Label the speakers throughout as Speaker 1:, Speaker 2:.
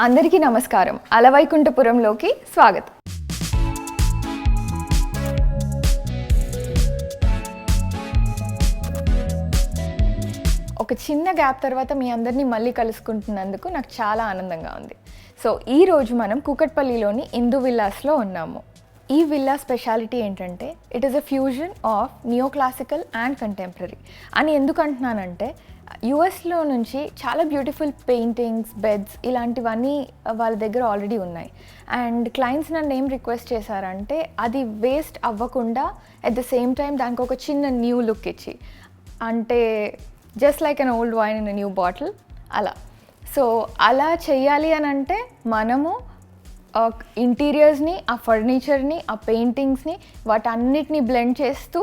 Speaker 1: అందరికీ నమస్కారం. అలవైకుంఠపురంలోకి స్వాగతం. ఒక చిన్న గ్యాప్ తర్వాత మీ అందరినీ మళ్ళీ కలుసుకుంటున్నందుకు నాకు చాలా ఆనందంగా ఉంది. సో ఈరోజు మనం కూకట్పల్లిలోని ఇందు విల్లాస్లో ఉన్నాము. ఈ విల్లా స్పెషాలిటీ ఏంటంటే it is a fusion of neo classical and contemporary అని ఎందుకు అంటున్నానంటే యుఎస్లో నుంచి చాలా బ్యూటిఫుల్ పెయింటింగ్స్, బెడ్స్ ఇలాంటివన్నీ వాళ్ళ దగ్గర ఆల్రెడీ ఉన్నాయి. అండ్ క్లయింట్స్ నన్ను ఏం రిక్వెస్ట్ చేశారంటే అది వేస్ట్ అవ్వకుండా అట్ ద సేమ్ టైం దానికి ఒక చిన్న న్యూ లుక్ ఇచ్చి, అంటే just like an old wine in a new bottle అలా. సో అలా చెయ్యాలి అని అంటే మనము ఇంటీరియర్స్ని, ఆ ఫర్నిచర్ని, ఆ పెయింటింగ్స్ని వాటన్నిటిని బ్లెండ్ చేస్తూ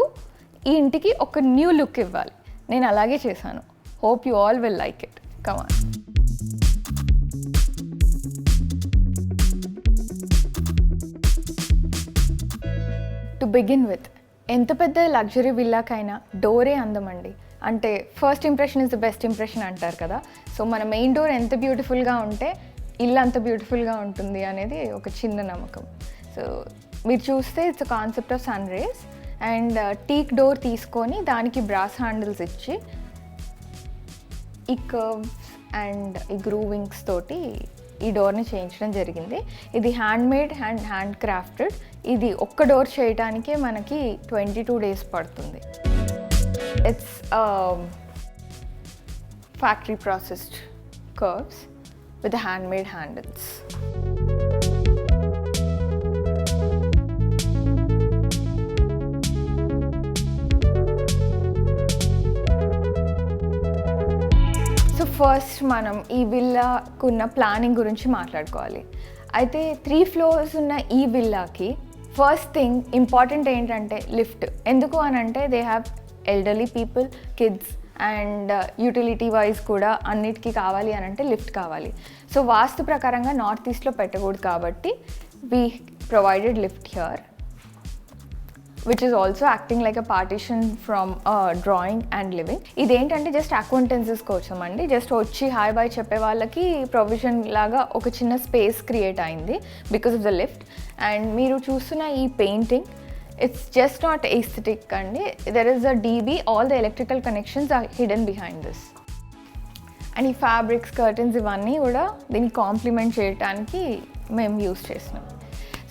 Speaker 1: ఈ ఇంటికి ఒక న్యూ లుక్ ఇవ్వాలి. నేను అలాగే చేశాను. Hope you all will like it. Come on. To begin with, ఎంత పెద్ద లగ్జరీ విల్లాకైనా డోరే అందమండి. అంటే first impression is the best impression అంటారు కదా. సో మన మెయిన్ డోర్ ఎంత బ్యూటిఫుల్గా ఉంటే ఇల్లు అంత బ్యూటిఫుల్గా ఉంటుంది అనేది ఒక చిన్న నమ్మకం. సో మీరు చూస్తే it's a concept of sun rays and teak door తీసుకొని దానికి బ్రాస్ హ్యాండిల్స్ ఇచ్చి ఈ కర్వ్స్ అండ్ ఈ గ్రూవింగ్స్ తోటి ఈ డోర్ని చేయించడం జరిగింది. ఇది హ్యాండ్మేడ్ అండ్ హ్యాండ్ క్రాఫ్టెడ్. ఇది ఒక్క డోర్ చేయడానికే మనకి 22 days పడుతుంది. It's factory processed curves with handmade handles. First మనం ఈ విల్లాకున్న ప్లానింగ్ గురించి మాట్లాడుకోవాలి. అయితే 3 floors ఉన్న ఈ విల్లాకి ఫస్ట్ థింగ్ ఇంపార్టెంట్ ఏంటంటే లిఫ్ట్. ఎందుకు అని అంటే they have elderly people, kids and utility wise కూడా అన్నిటికీ కావాలి అని అంటే లిఫ్ట్ కావాలి. సో వాస్తు ప్రకారంగా నార్త్ ఈస్ట్లో పెట్టకూడదు కాబట్టి we provided lift here, which is also acting like a partition from drawing and living. ఇదేంటంటే జస్ట్ అక్వైంటెన్సెస్ కోసం అండి. జస్ట్ వచ్చి హాయ్ బాయ్ చెప్పే వాళ్ళకి ప్రొవిజన్ లాగా ఒక చిన్న స్పేస్ క్రియేట్ అయింది because of the lift. And మీరు చూస్తున్న ఈ painting it's just not aesthetic అండి. There is a DB, all the electrical connections are hidden behind this. And ఈ ఫ్యాబ్రిక్స్, కర్టన్స్ ఇవన్నీ కూడా దీన్ని కాంప్లిమెంట్ చేయడానికి మేము యూస్ చేసినాం.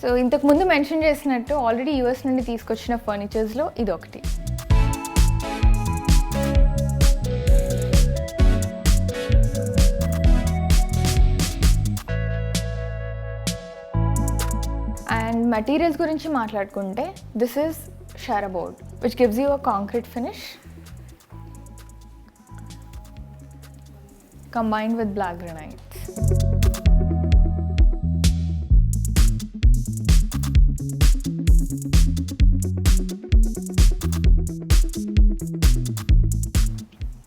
Speaker 1: సో ఇంతకుముందు మెన్షన్ చేసినట్టు ఆల్రెడీ యూఎస్ నుండి తీసుకొచ్చిన ఫర్నిచర్స్లో ఇది ఒకటి. అండ్ మెటీరియల్స్ గురించి మాట్లాడుకుంటే this is Sarah board which gives you a concrete finish combined with black granite.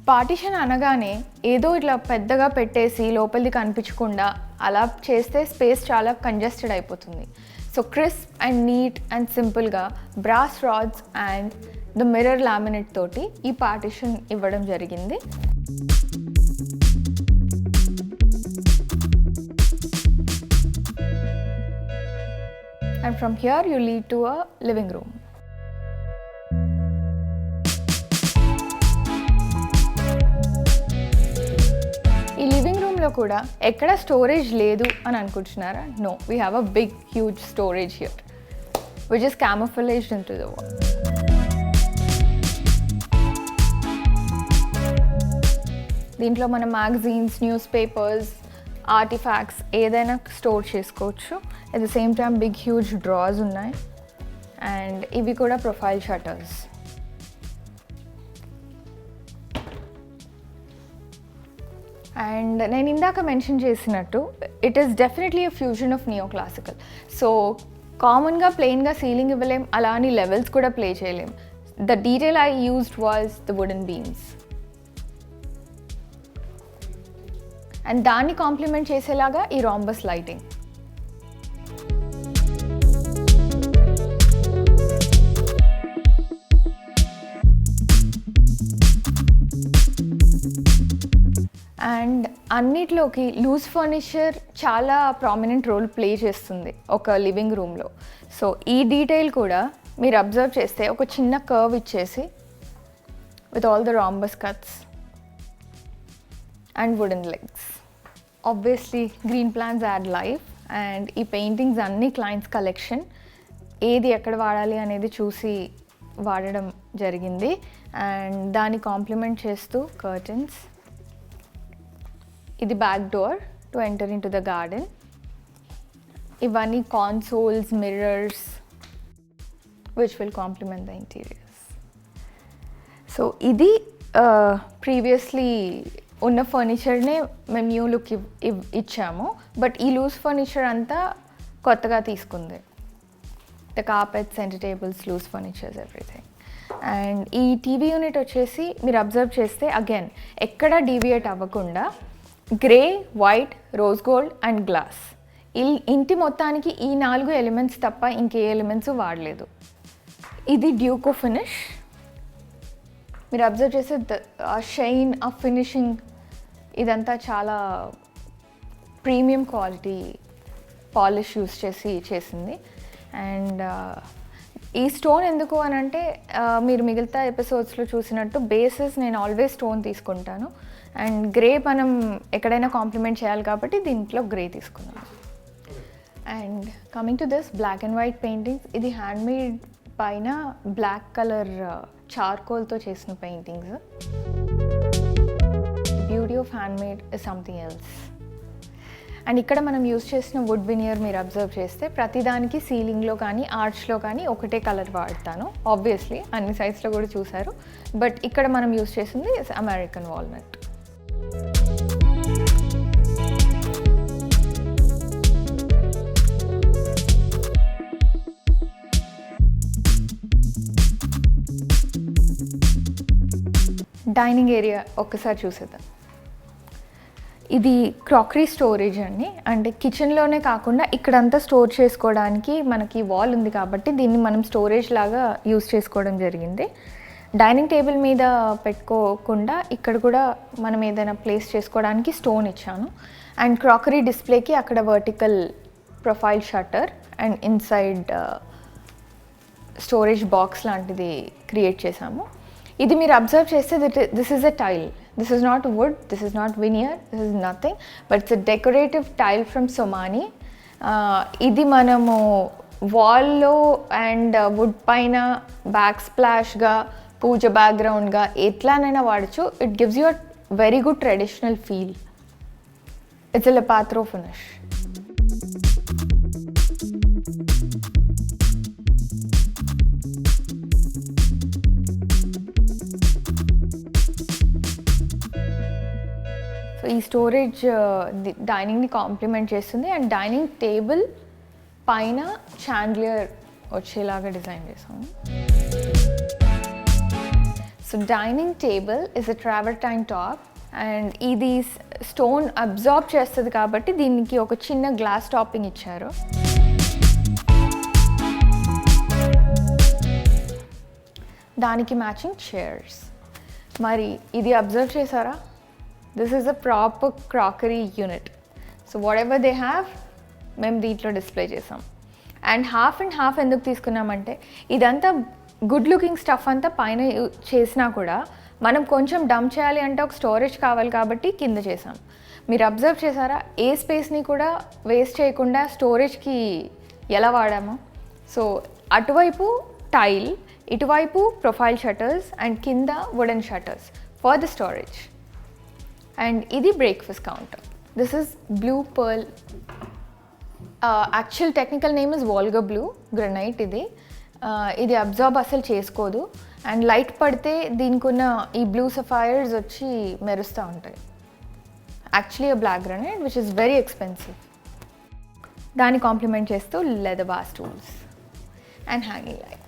Speaker 1: Partition అనగానే ఏదో ఇట్లా పెద్దగా పెట్టేసి లోపలిది కనిపించకుండా అలా చేస్తే స్పేస్ చాలా కంజెస్టెడ్ అయిపోతుంది. So crisp and neat and సింపుల్గా brass rods and the mirror laminate తోటి ఈ పార్టిషన్ ఇవ్వడం జరిగింది. And from here you lead to a living room. ఈ లివింగ్ రూమ్లో కూడా ఎక్కడ స్టోరేజ్ లేదు అని అనుకుంటున్నారా? No, we have a big huge storage here which is camouflaged into the wall. దీంట్లో మన మ్యాగజైన్స్, న్యూస్ పేపర్స్, ఆర్టిఫాక్ట్స్ ఏదైనా స్టోర్ చేసుకోవచ్చు. At the same time big huge drawers ఉన్నాయి అండ్ ఇవి కూడా ప్రొఫైల్ షట్టర్స్. అండ్ నేను ఇందాక మెన్షన్ చేసినట్టు it is definitely a fusion of neoclassical. So కామన్గా ప్లెయిన్గా సీలింగ్ ఇవ్వలేం, అలా అని లెవెల్స్ కూడా ప్లే చేయలేం. The detail I used was the wooden beams and దాన్ని కాంప్లిమెంట్ చేసేలాగా ఈ రాంబస్ లైటింగ్. అండ్ అన్నిట్లోకి లూజ్ ఫర్నిచర్ చాలా ప్రామినెంట్ రోల్ ప్లే చేస్తుంది ఒక లివింగ్ రూమ్లో. సో ఈ డీటెయిల్ కూడా మీరు అబ్జర్వ్ చేస్తే ఒక చిన్న కర్వ్ ఇచ్చేసి with all the rhombus cuts and wooden legs. Obviously green plants add life. And ఈ పెయింటింగ్స్ అన్ని క్లయింట్స్ కలెక్షన్, ఏది ఎక్కడ వాడాలి అనేది చూసి వాడడం జరిగింది. అండ్ దాన్ని కాంప్లిమెంట్ చేస్తూ కర్టన్స్, ఇది back door to enter in to the garden, ఇవన్నీ consoles, mirrors which will complement the interiors. So ఇది ప్రీవియస్లీ ఉన్న ఫర్నిచర్నే మేము న్యూ లుక్ ఇచ్చాము. బట్ ఈ లూజ్ ఫర్నిచర్ అంతా కొత్తగా తీసుకుంది. The carpet, centre tables, loose furnitures, everything. And ఈ టీవీ యూనిట్ వచ్చేసి మీరు అబ్జర్వ్ చేస్తే అగైన్ ఎక్కడ డీవియేట్ అవ్వకుండా grey, white, rose gold and glass. ఇంటి మొత్తానికి ఈ 4 ఎలిమెంట్స్ తప్ప ఇంకే ఎలిమెంట్స్ వాడలేదు. ఇది డ్యూకో ఫినిష్. మీరు అబ్జర్వ్ చేస్తే ఆ షైన్, ఆ ఫినిషింగ్ ఇదంతా చాలా ప్రీమియం క్వాలిటీ పాలిష్ యూస్ చేసింది. అండ్ ఈ స్టోన్ ఎందుకు అని అంటే మీరు మిగతా ఎపిసోడ్స్లో చూసినట్టు బేసెస్ నేను ఆల్వేస్ స్టోన్ తీసుకుంటాను. అండ్ గ్రే మనం ఎక్కడైనా కాంప్లిమెంట్ చేయాలి కాబట్టి దీంట్లో గ్రే తీసుకున్నాను. And coming to this black and white paintings, ఇది హ్యాండ్మేడ్ పైన బ్లాక్ కలర్ చార్కోల్తో చేసిన paintings. Beauty of handmade is something else. And ఇక్కడ మనం యూస్ చేసిన వుడ్ వినియర్ మీరు అబ్జర్వ్ చేస్తే ప్రతిదానికి సీలింగ్లో కానీ ఆర్చ్లో కానీ ఒకటే కలర్ వాడతాను. ఆబ్వియస్లీ అన్ని సైజ్లో కూడా చూసారు. బట్ ఇక్కడ మనం యూస్ చేసింది అమెరికన్ వాల్నట్. డైనింగ్ ఏరియా ఒక్కసారి చూసేద్దాం. ఇది క్రాకరీ స్టోరేజ్ అండి. అంటే కిచెన్లోనే కాకుండా ఇక్కడంతా స్టోర్ చేసుకోవడానికి మనకి వాల్ ఉంది కాబట్టి దీన్ని మనం స్టోరేజ్ లాగా యూస్ చేసుకోవడం జరిగింది. డైనింగ్ టేబుల్ మీద పెట్టుకోకుండా ఇక్కడ కూడా మనం ఏదైనా ప్లేస్ చేసుకోవడానికి స్టోన్ ఇచ్చాను. అండ్ క్రాకరీ డిస్ప్లేకి అక్కడ vertical profile shutter and inside storage box లాంటిది క్రియేట్ చేశాము. ఇది మీరు అబ్జర్వ్ చేస్తే this is a tile. This is not wood, this is not veneer, this is nothing, but it's a decorative tile from Somani. ఇది మనము వాల్లో and wood పైన back స్ప్లాష్గా, పూజ బ్యాక్గ్రౌండ్గా ఎట్లానైనా వాడచ్చు. It gives you a very good traditional feel. It's a lappato finish. So ఈ storage డైనింగ్ని కాంప్లిమెంట్ చేస్తుంది. అండ్ డైనింగ్ టేబుల్ పైన చాండ్లియర్ వచ్చేలాగా డిజైన్ చేసాము. So dining table is a travertine top. And ఇది స్టోన్ అబ్జార్బ్ చేస్తుంది కాబట్టి దీనికి ఒక చిన్న గ్లాస్ టాపింగ్ ఇచ్చారు. దానికి మ్యాచింగ్ చైర్స్. మరి ఇది అబ్జర్వ్ చేశారా? This is a proper crockery unit. So whatever they have, మేము దీంట్లో డిస్ప్లే చేసాం. అండ్ హాఫ్ అండ్ హాఫ్ ఎందుకు తీసుకున్నామంటే ఇదంతా గుడ్ లుకింగ్ స్టఫ్ అంతా పైన చేసినా కూడా మనం కొంచెం డంప్ చేయాలి అంటే ఒక స్టోరేజ్ కావాలి కాబట్టి కింద చేసాం. మీరు అబ్జర్వ్ చేశారా? ఏ స్పేస్ని కూడా వేస్ట్ చేయకుండా స్టోరేజ్కి ఎలా వాడాము. సో అటువైపు టైల్, ఇటువైపు ప్రొఫైల్ షట్టర్స్ అండ్ కింద wooden shutters for the storage. And ఇది breakfast counter. This is blue pearl. Actual technical name is Volga blue granite. ఇది అబ్జార్బ్ అసలు చేసుకోదు. అండ్ లైట్ పడితే దీనికి ఉన్న ఈ బ్లూ సఫైర్స్ వచ్చి మెరుస్తూ ఉంటాయి. Actually black granite which is very expensive. దాన్ని కాంప్లిమెంట్ చేస్తూ leather bar stools and hanging lights.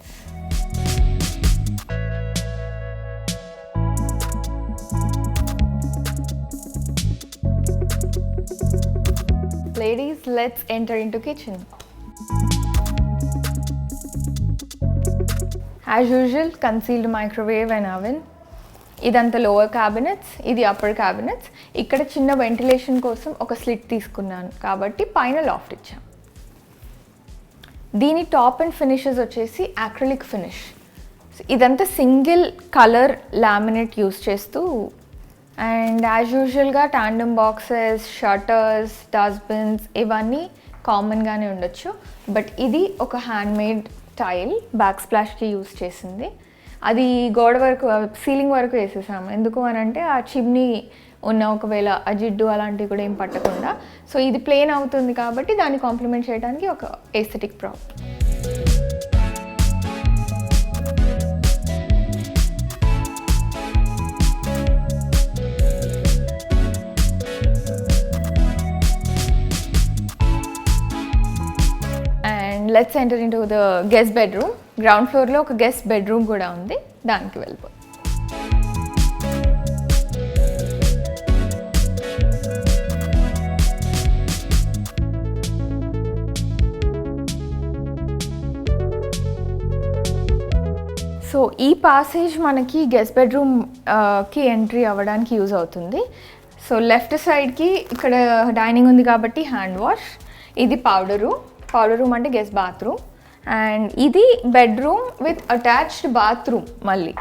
Speaker 1: Ladies, let's enter into kitchen. As usual, concealed microwave and oven. ఇదంతా లోవర్ క్యాబినెట్స్, ఇది అప్పర్ క్యాబినెట్స్. ఇక్కడ చిన్న ventilation కోసం ఒక స్లిట్ తీసుకున్నాను కాబట్టి పైన లాఫ్ట్ ఇచ్చాను. దీని టాప్ అండ్ ఫినిషెస్ వచ్చేసి యాక్రిలిక్ ఫినిష్. ఇదంతా సింగిల్ కలర్ లామినేట్ యూస్ చేస్తూ అండ్ యాజ్ యూజువల్గా టాండమ్ బాక్సెస్, షట్టర్స్, డస్ట్బిన్స్ ఇవన్నీ కామన్గానే ఉండొచ్చు. బట్ ఇది ఒక హ్యాండ్మేడ్ టైల్ బ్యాక్ స్ప్లాష్కి యూస్ చేసింది. అది గోడ వరకు సీలింగ్ వరకు వేసేసాము. ఎందుకు అని అంటే ఆ చిమ్నీ ఉన్న ఒకవేళ ఆ జిడ్డు అలాంటివి కూడా ఏం పట్టకుండా. సో ఇది ప్లెయిన్ అవుతుంది కాబట్టి దాన్ని కాంప్లిమెంట్ చేయడానికి ఒక aesthetic prop. And let's enter into the guest bedroom. Ground ఫ్లోర్లో ఒక గెస్ట్ బెడ్రూమ్ కూడా ఉంది, దానికి వెళ్ళిపోతుంది. సో ఈ పాసేజ్ మనకి గెస్ట్ బెడ్రూమ్కి ఎంట్రీ అవ్వడానికి యూజ్ అవుతుంది. సో లెఫ్ట్ సైడ్కి ఇక్కడ డైనింగ్ ఉంది కాబట్టి హ్యాండ్ వాష్. ఇది పౌడర్ రూమ్ అంటే గెస్ట్ బాత్రూమ్. అండ్ ఇది బెడ్రూమ్ విత్ అటాచ్డ్ బాత్రూమ్. మళ్ళీ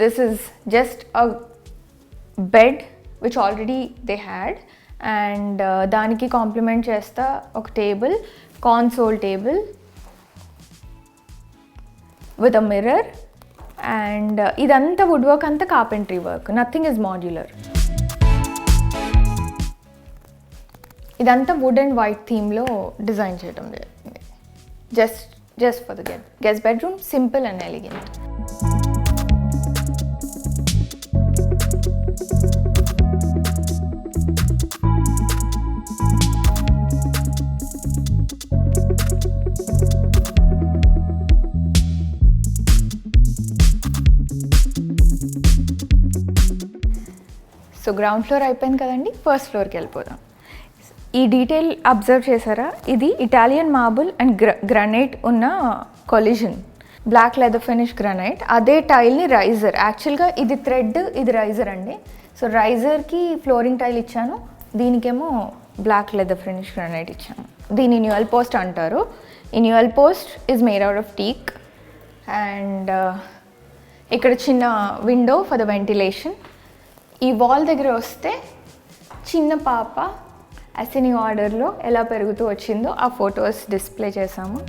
Speaker 1: this is just a bed which already they had. And దానికి కాంప్లిమెంట్ చేస్తా ఒక table, console table with a mirror. And ఇదంతా వుడ్ వర్క్, అంతా carpentry work, nothing is modular. ఇదంతా wood and white థీమ్లో design చేయడం జరిగింది. Just for the guest bedroom, simple and elegant. So ground floor అయిపోయింది కదండి, ఫస్ట్ ఫ్లోర్కి వెళ్ళిపోదాం. ఈ డీటెయిల్ అబ్జర్వ్ చేశారా? ఇది ఇటాలియన్ మార్బుల్ అండ్ గ్రనైట్ ఉన్న collision, black leather finish granite. అదే టైల్ని రైజర్, యాక్చువల్గా ఇది థ్రెడ్, ఇది రైజర్ అండి. సో రైజర్కి ఫ్లోరింగ్ టైల్ ఇచ్చాను, దీనికేమో బ్లాక్ లెదర్ ఫినిష్ గ్రనైట్ ఇచ్చాను. దీన్ని న్యూయల్ పోస్ట్ అంటారు. ఈ newel post is made out of teak. And ఇక్కడ చిన్న విండో ఫర్ ద వెంటిలేషన్. ఈ వాల్ దగ్గర వస్తే చిన్న పాప అసెనీ ఆర్డర్లో ఎలా పెరుగుతూ వచ్చిందో ఆ ఫొటోస్ డిస్ప్లే చేసాము.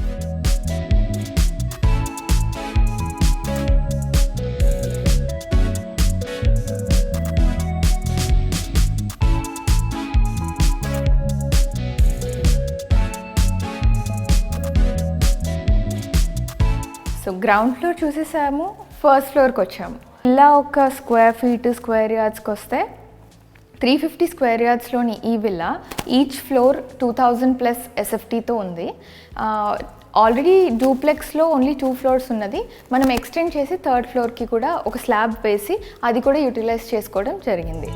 Speaker 1: సో గ్రౌండ్ ఫ్లోర్ చూసేసాము, ఫస్ట్ ఫ్లోర్కి వచ్చాము. ఇలా ఒక స్క్వేర్ యార్డ్స్కి వస్తే 350 స్క్వేర్ యార్డ్స్లోని ఈ విల్లా ఈచ్ ఫ్లోర్ 2000+ SFTతో ఉంది. ఆల్రెడీ డూప్లెక్స్లో ఓన్లీ 2 ఫ్లోర్స్ ఉన్నది. మనం ఎక్స్టెండ్ చేసి 3rd ఫ్లోర్కి కూడా ఒక స్లాబ్ వేసి అది కూడా యూటిలైజ్ చేసుకోవడం జరిగింది.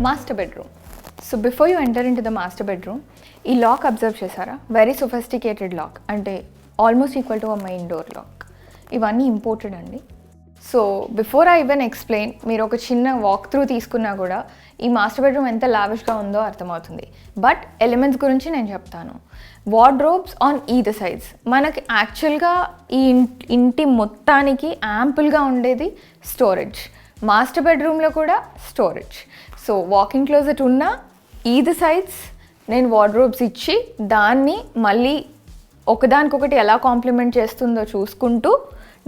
Speaker 1: Master bedroom. So before you enter in to the master bedroom, ఈ లాక్ అబ్జర్వ్ చేశారా? వెరీ సొఫిస్టికేటెడ్ లాక్, అంటే almost equal to a main door lock. ఇవన్నీ ఇంపోర్టెడ్ అండి. So before I even explain, మీరు ఒక చిన్న వాక్ త్రూ తీసుకున్నా కూడా ఈ మాస్టర్ బెడ్రూమ్ ఎంత లావిష్గా ఉందో అర్థమవుతుంది. బట్ ఎలిమెంట్స్ గురించి నేను చెప్తాను. Wardrobes on either sides. మనకి యాక్చువల్గా ఈ ఇంటి మొత్తానికి యాంపుల్గా ఉండేది స్టోరేజ్. మాస్టర్ బెడ్రూమ్లో కూడా స్టోరేజ్. సో వాకింగ్ క్లోజెట్ ఉన్న ఈదర్ సైడ్స్ నేను వార్డ్రోబ్స్ ఇచ్చి దాన్ని మళ్ళీ ఒకదానికొకటి ఎలా కాంప్లిమెంట్ చేస్తుందో చూసుకుంటూ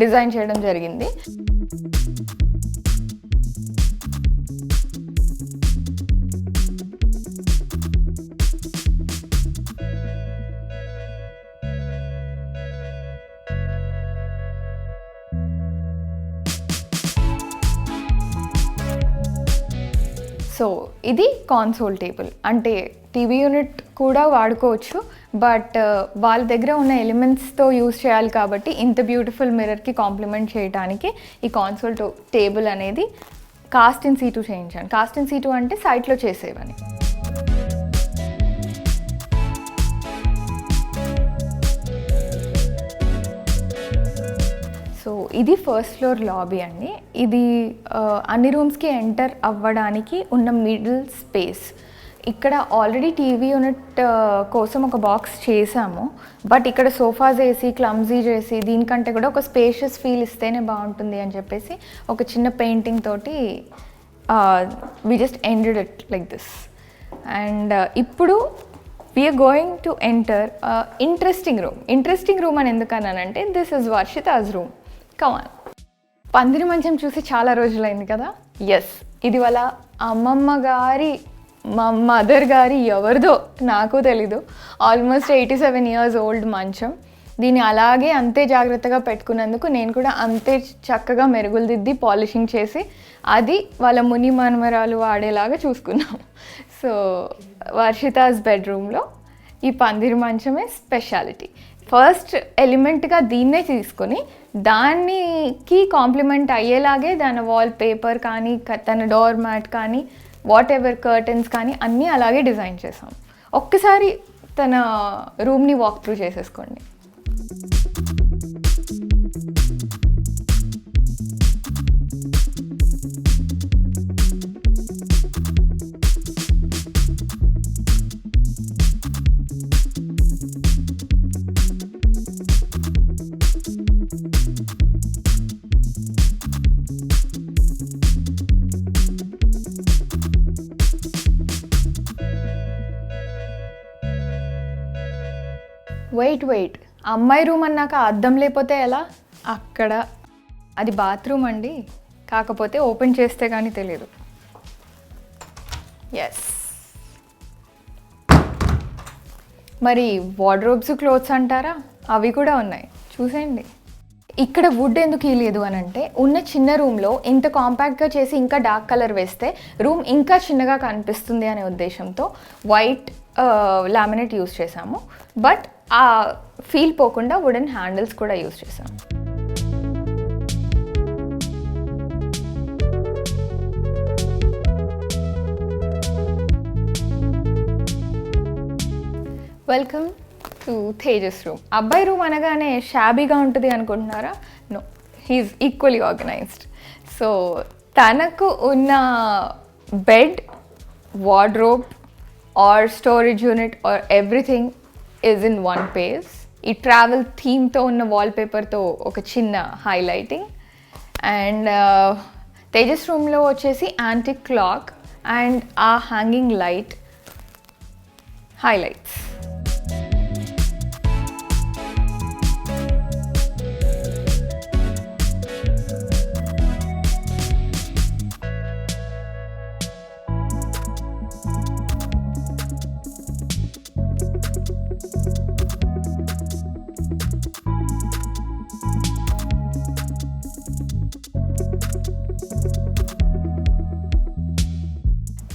Speaker 1: డిజైన్ చేయడం జరిగింది. సో ఇది కాన్సోల్ టేబుల్, అంటే టీవీ యూనిట్ కూడా వాడుకోవచ్చు. బట్ వాళ్ళ దగ్గర ఉన్న ఎలిమెంట్స్తో యూస్ చేయాలి కాబట్టి ఇంత బ్యూటిఫుల్ మిర్రర్కి కాంప్లిమెంట్ చేయడానికి ఈ కాన్సోల్ టేబుల్ అనేది కాస్ట్ ఇన్ సీటు చేయించాను. కాస్ట్ ఇన్ సీటు అంటే సైట్లో చేసేవని. సో ఇది ఫస్ట్ ఫ్లోర్ లాబీ అండి. ఇది అన్ని రూమ్స్కి ఎంటర్ అవ్వడానికి ఉన్న మిడిల్ స్పేస్. ఇక్కడ ఆల్రెడీ టీవీ యూనిట్ కోసం ఒక బాక్స్ చేసాము, బట్ ఇక్కడ సోఫాస్ వేసి క్లమ్జీ చేసి దీనికంటే కూడా ఒక స్పేషియస్ ఫీల్ ఇస్తేనే బాగుంటుంది అని చెప్పేసి ఒక చిన్న పెయింటింగ్ తోటి we just ended it like this. And ఇప్పుడు we are going to enter interesting room. Interesting room అని ఎందుకన్నానంటే this is Varshitha's room. Come on. పందిరి మంచం చూసి చాలా రోజులైంది కదా. ఎస్, ఇది వాళ్ళ అమ్మమ్మ గారి, మా మదర్ గారి, ఎవరిదో నాకు తెలీదు, ఆల్మోస్ట్ 87 years ఓల్డ్ మంచం. దీన్ని అలాగే అంతే జాగ్రత్తగా పెట్టుకున్నందుకు నేను కూడా అంతే చక్కగా మెరుగులు దిద్ది పాలిషింగ్ చేసి అది వాళ్ళ ముని మనమరాలు వాడేలాగా చూసుకున్నాం. సో వర్షితాస్ బెడ్రూమ్లో ఈ పందిరి మంచమే స్పెషాలిటీ. ఫస్ట్ ఎలిమెంట్గా దీన్నే తీసుకొని దానికి కాంప్లిమెంట్ అయ్యేలాగే దాని వాల్ పేపర్ కానీ తన డోర్ మ్యాట్ కానీ వాట్ ఎవర్ కర్టన్స్ కానీ అన్నీ అలాగే డిజైన్ చేసాం. ఒక్కసారి తన రూమ్ని వాక్ త్రూ చేసేసుకోండి. వెయిట్, అమ్మాయి రూమ్ అన్నాక అద్దం లేకపోతే ఎలా? అక్కడ అది బాత్రూమ్ అండి, కాకపోతే ఓపెన్ చేస్తే కానీ తెలియదు. ఎస్, మరి వార్డ్రోబ్స్ క్లోత్స్ అంటారా, అవి కూడా ఉన్నాయి, చూసేయండి. ఇక్కడ వుడ్ ఎందుకు ఇలేదు అని అంటే ఉన్న చిన్న రూమ్లో ఇంత కాంపాక్ట్గా చేసి ఇంకా డార్క్ కలర్ వేస్తే రూమ్ ఇంకా చిన్నగా కనిపిస్తుంది అనే ఉద్దేశంతో వైట్ లామినేట్ యూస్ చేసాము. బట్ ఆ ఫీల్ పోకుండా వుడెన్ హ్యాండిల్స్ కూడా యూస్ చేసాం. Welcome to Tejas room. అబ్బాయి రూమ్ అనగానే షాబీగా ఉంటుంది అనుకుంటున్నారా? No, he is equally organised. So తనకు ఉన్న bed, wardrobe or storage unit or everything is in one place. ఈ ట్రావెల్ థీమ్తో ఉన్న వాల్పేపర్తో ఒక చిన్న హైలైటింగ్. అండ్ తేజస్ రూమ్లో వచ్చేసి యాంటిక్ క్లాక్ అండ్ ఆ హ్యాంగింగ్ లైట్ హైలైట్స్.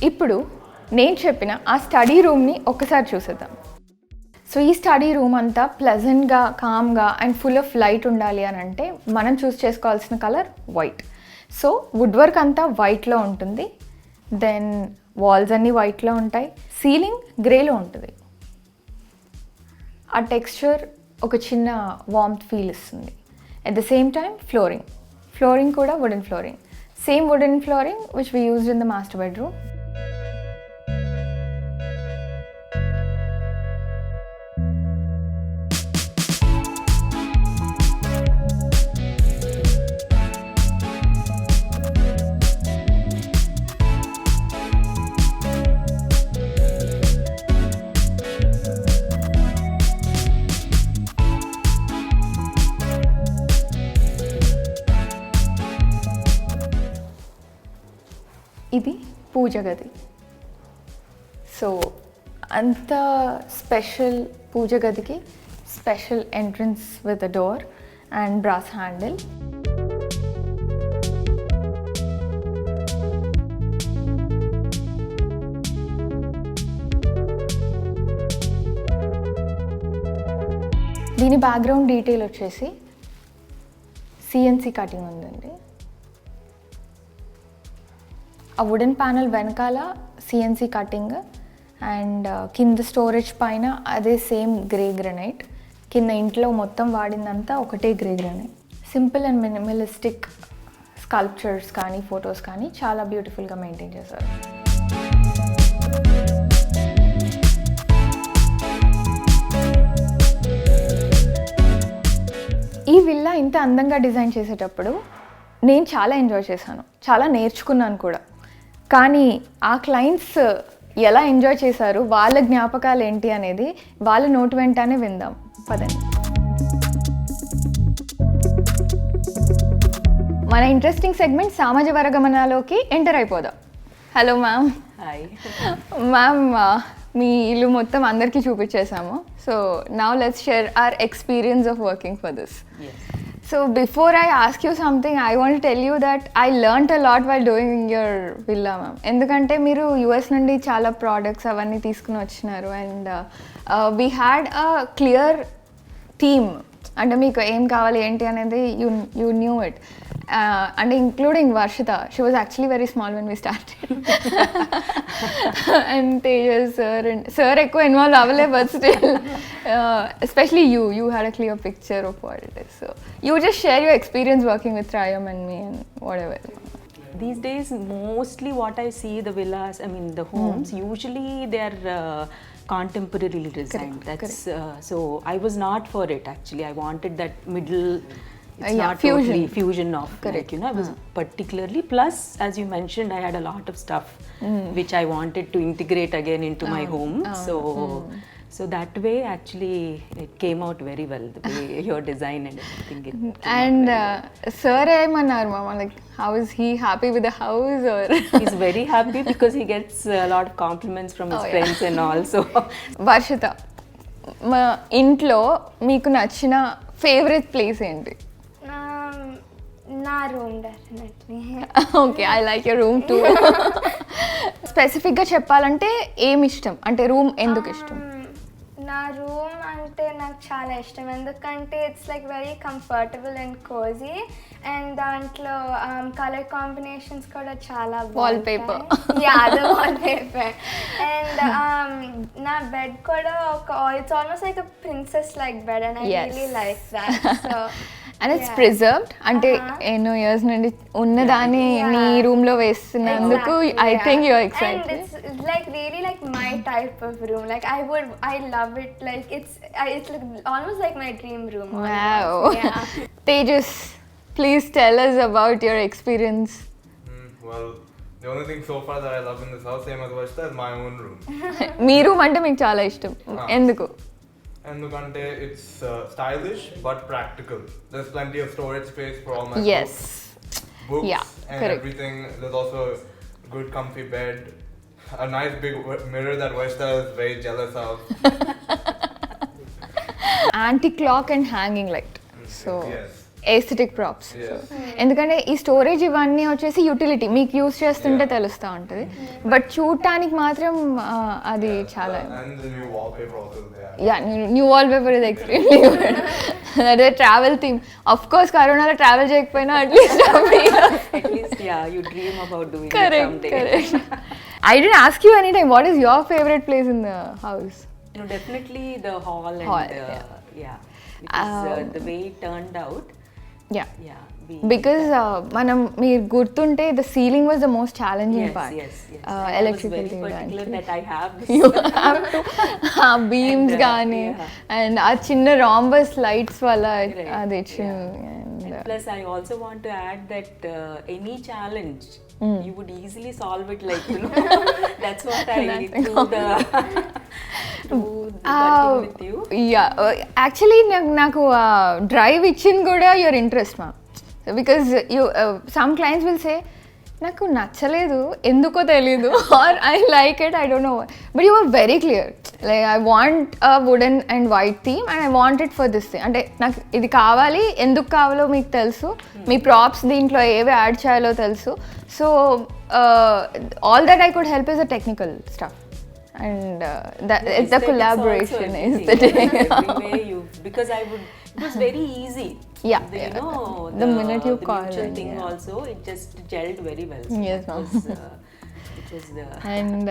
Speaker 1: ఇప్పుడు నేను చెప్పిన ఆ స్టడీ రూమ్ని ఒక్కసారి చూసేద్దాం. సో ఈ స్టడీ రూమ్ అంతా ప్లెజెంట్గా, కామ్గా అండ్ ఫుల్ ఆఫ్ లైట్ ఉండాలి అని అంటే మనం చూస్ చేసుకోవాల్సిన colour white. So wood work అంతా వైట్లో ఉంటుంది, దెన్ వాల్స్ అన్నీ వైట్లో ఉంటాయి, సీలింగ్ గ్రేలో ఉంటుంది. ఆ టెక్స్చర్ ఒక చిన్న వార్మ్త్ ఫీల్ ఇస్తుంది. At the same time flooring కూడా wooden flooring, same wooden flooring which we used in the master bedroom. ఇది పూజ గది. సో అంత స్పెషల్ పూజ గదికి special entrance with a door and brass handle. దీని బ్యాక్గ్రౌండ్ డీటెయిల్ వచ్చేసి CNC cutting ఉందండి. ఆ wooden panel వెనకాల సిఎన్సి కటింగ్ అండ్ కింద స్టోరేజ్ పైన అదే సేమ్ గ్రే గ్రనైట్, కింద ఇంట్లో మొత్తం వాడిందంతా ఒకటే grey granite. Simple and minimalistic sculptures కానీ ఫొటోస్ కానీ చాలా బ్యూటిఫుల్గా మెయింటైన్ చేశారు. ఈ విల్లా ఇంత అందంగా డిజైన్ చేసేటప్పుడు నేను చాలా ఎంజాయ్ చేశాను, చాలా నేర్చుకున్నాను కూడా. కానీ ఆ క్లయింట్స్ ఎలా ఎంజాయ్ చేశారు, వాళ్ళ జ్ఞాపకాలు ఏంటి అనేది వాళ్ళ నోటి వెంటనే విందాం పదండి. మన ఇంట్రెస్టింగ్ సెగ్మెంట్ సామాజ వర్గమనాలోకి ఎంటర్ అయిపోదాం. Hello ma'am.
Speaker 2: హాయ్
Speaker 1: మ్యామ్, మీ ఇల్లు మొత్తం అందరికీ చూపించేసాము. So now let's share our experience of working for this. So before I ask you something, I want to tell you that I learnt a lot while doing your villa, ma'am. ఎందుకంటే మీరు US నుండి చాలా products అవన్నీ తీసుకుని వచ్చినారు and we had a clear theme. అంటే మీకు ఏం కావాలి ఏంటి అనేది you knew it. And including Varshita, she was actually very small when we started. And Tejas sir ఎక్కువ ఇన్వాల్వ్ అవ్వలే, but still especially you had a clear picture of what it is. So you just share your experience working with Trayam and me and whatever.
Speaker 2: These days mostly what I see the villas, I mean the homes, usually they are contemporarily designed. That's so I was not for it actually. I wanted that middle, it's not totally fusion of like, you know, I was particularly, plus as you mentioned, I had a lot of stuff which I wanted to integrate again into my home. So that way actually it came out very well, the way your design and everything.
Speaker 1: And sir ఏమన్నారు mama, like how is he happy with the house or?
Speaker 2: He's very happy because he gets a lot of compliments from his friends and all. So
Speaker 1: Varshita, మా ఇంట్లో మీకు నచ్చిన favourite place ఏంటి?
Speaker 3: నా room definitely.
Speaker 1: Okay, I like your room two. స్పెసిఫిక్గా చెప్పాలంటే ఏమి ఇష్టం, అంటే రూమ్ ఎందుకు ఇష్టం?
Speaker 3: నా రూమ్ అంటే నాకు చాలా ఇష్టం, ఎందుకంటే it's like very comfortable and cozy and దాంట్లో కలర్ కాంబినేషన్స్ కూడా చాలా
Speaker 1: వాల్పేపర్.
Speaker 3: వాల్పేపర్ అండ్ నా బెడ్ కూడా ఒక it's almost like a princess like bed and I really like that. So
Speaker 1: and it's preserved, అంటే ఎన్నో ఇయర్స్ నుండి ఉన్నదాన్ని నీ రూమ్ లో వేస్తున్నందుకు I think you are excited.
Speaker 3: It's like really like my type of room. Like I love it. Like it's like almost like my dream room.
Speaker 1: Wow.
Speaker 3: Yeah.
Speaker 1: Tejas, please tell us about your experience.
Speaker 4: Well, the only thing so far that I love in this house, same as Varshita, is my own room.
Speaker 1: Me room అంటే మీకు చాలా ఇష్టం, ఎందుకు?
Speaker 4: ఎందుకంటే it's stylish but practical. There's plenty of storage space for all my books and everything. There's also a good comfy bed, a nice big mirror that Varshita is very jealous of.
Speaker 1: Anti-clock and hanging light. So aesthetic props. ఎందుకంటే ఈ storage ఇవన్నీ వచ్చేసి utility, మీకు use చేస్తుంటే తెలుస్తూ ఉంటుంది, but చూడటానికి మాత్రం అది చాలా. న్యూ వాల్పేపర్ ఇది ఎక్స్ట్రీమ్లీ గుడ్. అదే ట్రావెల్ థీమ్. ఆఫ్ కోర్స్ కరోనాలో ట్రావెల్ చేయకపోయినా at least
Speaker 2: you dream about doing it someday.
Speaker 1: Correct. I didn't ask you anytime, what is your favorite place in the house?
Speaker 2: No, definitely the hall and because the way it turned out.
Speaker 1: Yeah. Because మనం మీరు గుర్తుంటే the ceiling was the most challenging part.
Speaker 2: Yes.
Speaker 1: Electrical
Speaker 2: I was very particular that I have this.
Speaker 1: You have to beams గానీ and ఆ చిన్న rhombus lights వల్ల అది
Speaker 2: plus I also want to add that any challenge you would easily solve it, like, you know. That's what I through the working with you.
Speaker 1: Actually నాకు drive ఇచ్చింది కూడా your interest మా, because you some clients will say నాకు నచ్చలేదు ఎందుకో తెలీదు or I like it, I don't know, but you are very clear like I want a wooden and white theme and I want it for this thing. అంటే నాకు ఇది కావాలి, ఎందుకు కావాలో మీకు తెలుసు, మీ ప్రాప్స్ దీంట్లో ఏవి యాడ్ చేయాలో తెలుసు. So all that I could help is a technical stuff and
Speaker 2: The
Speaker 1: the
Speaker 2: aesthetics also
Speaker 1: collaboration is
Speaker 2: everything.
Speaker 1: the thing.
Speaker 2: Everywhere you, because it was very easy.
Speaker 1: Yeah,
Speaker 2: You
Speaker 1: yeah.
Speaker 2: know,
Speaker 1: The minute you
Speaker 2: the
Speaker 1: call
Speaker 2: mutual
Speaker 1: in,
Speaker 2: thing
Speaker 1: yeah.
Speaker 2: also, it just gelled very well. So
Speaker 1: Yes,
Speaker 2: that
Speaker 1: ma'am.
Speaker 2: it was the
Speaker 1: And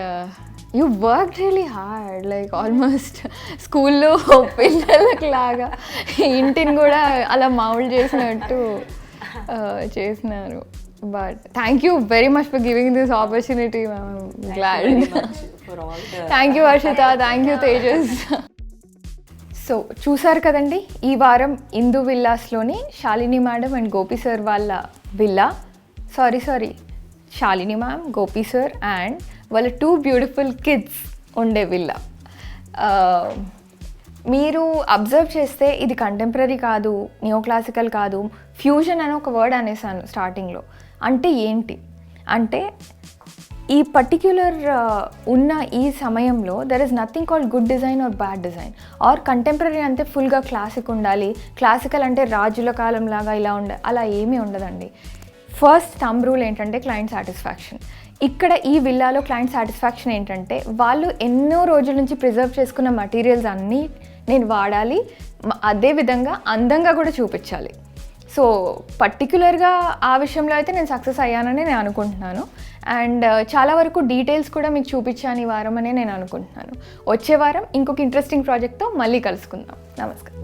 Speaker 1: you worked really hard, like almost స్కూల్లో పిల్లలకి లాగా ఇంటిని కూడా అలా mould చేసినట్టు చేసినారు. But thank you very much for giving this opportunity ma'am. Glad.
Speaker 2: very much for all the
Speaker 1: thank you Harshitha, thank you Tejas. So చూసారు కదండి, ఈ వారం ఇందు విల్లాస్లోని Shalini madam and Gopi sir వాళ్ళ villa, sorry Shalini ma'am, Gopi sir and వాళ్ళ 2 బ్యూటిఫుల్ కిడ్స్ ఉండే villa. మీరు observe చేస్తే ఇది కంటెంపరీ కాదు, నియో క్లాసికల్ కాదు, ఫ్యూజన్ అని ఒక వర్డ్ అనేసాను స్టార్టింగ్లో. అంటే ఏంటి అంటే, ఈ పర్టిక్యులర్ ఉన్న ఈ సమయంలో there is nothing called good design or bad design or contemporary అంటే ఫుల్గా క్లాసిక్ ఉండాలి, క్లాసికల్ అంటే రాజుల కాలం లాగా ఇలా అలా ఏమీ ఉండదండి. ఫస్ట్ థంబ్ రూల్ ఏంటంటే క్లయింట్ సాటిస్ఫాక్షన్. ఇక్కడ ఈ విల్లాలో క్లయింట్ సాటిస్ఫాక్షన్ ఏంటంటే, వాళ్ళు ఎన్నో రోజుల నుంచి ప్రిజర్వ్ చేసుకున్న మటీరియల్స్ అన్నీ నేను వాడాలి, అదేవిధంగా అందంగా కూడా చూపించాలి. సో పర్టిక్యులర్గా ఆ విషయంలో అయితే నేను సక్సెస్ అయ్యానని నేను అనుకుంటున్నాను. అండ్ చాలా వరకు డీటెయిల్స్ కూడా మీకు చూపించాను ఈ వారం అనే నేను అనుకుంటున్నాను. వచ్చే వారం ఇంకొక ఇంట్రెస్టింగ్ ప్రాజెక్ట్తో మళ్ళీ కలుసుకుందాం. నమస్కారం.